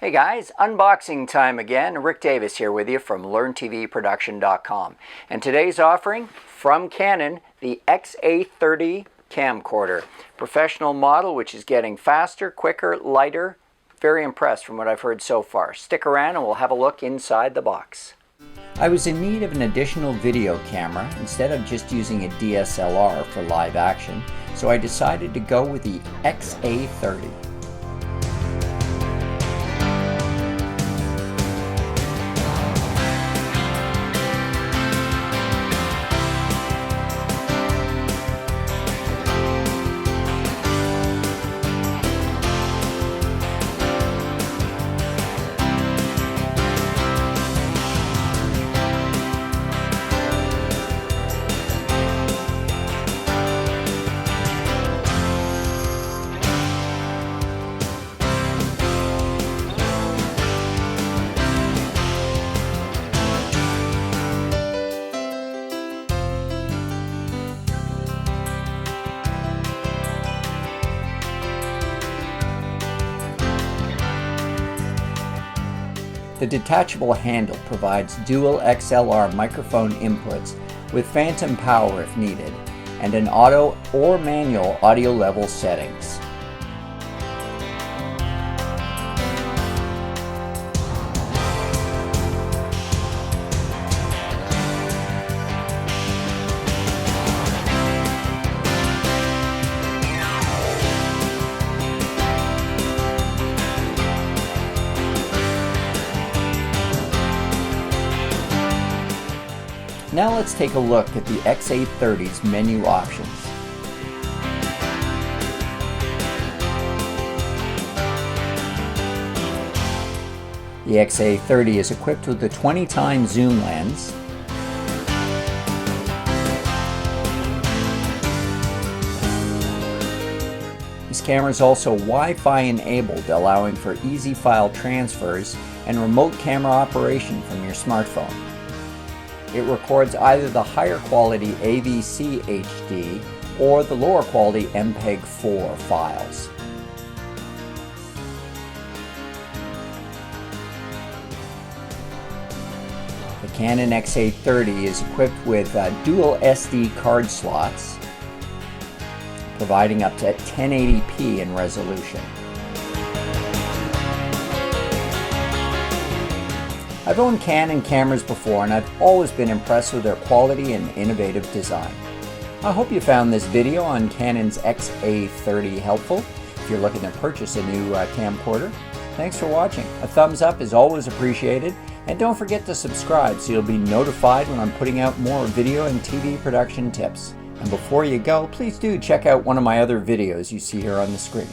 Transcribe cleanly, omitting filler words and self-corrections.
Hey guys, unboxing time again. Rick Davis here with you from LearnTVProduction.com. And today's offering from Canon, the XA30 camcorder. Professional model which is getting faster, quicker, lighter. Very impressed from what I've heard so far. Stick around and we'll have a look inside the box. I was in need of an additional video camera instead of just using a DSLR for live action, so I decided to go with the XA30. The detachable handle provides dual XLR microphone inputs with phantom power if needed, and an auto or manual audio level settings. Now let's take a look at the XA30's menu options. The XA30 is equipped with a 20x zoom lens, this camera is also Wi-Fi enabled, allowing for easy file transfers and remote camera operation from your smartphone. It records either the higher quality AVC HD or the lower quality MPEG-4 files. The Canon XA30 is equipped with dual SD card slots, providing up to 1080p in resolution. I've owned Canon cameras before and I've always been impressed with their quality and innovative design. I hope you found this video on Canon's XA30 helpful if you're looking to purchase a new camcorder. Thanks for watching. A thumbs up is always appreciated, and don't forget to subscribe so you'll be notified when I'm putting out more video and TV production tips. And before you go, please do check out one of my other videos you see here on the screen.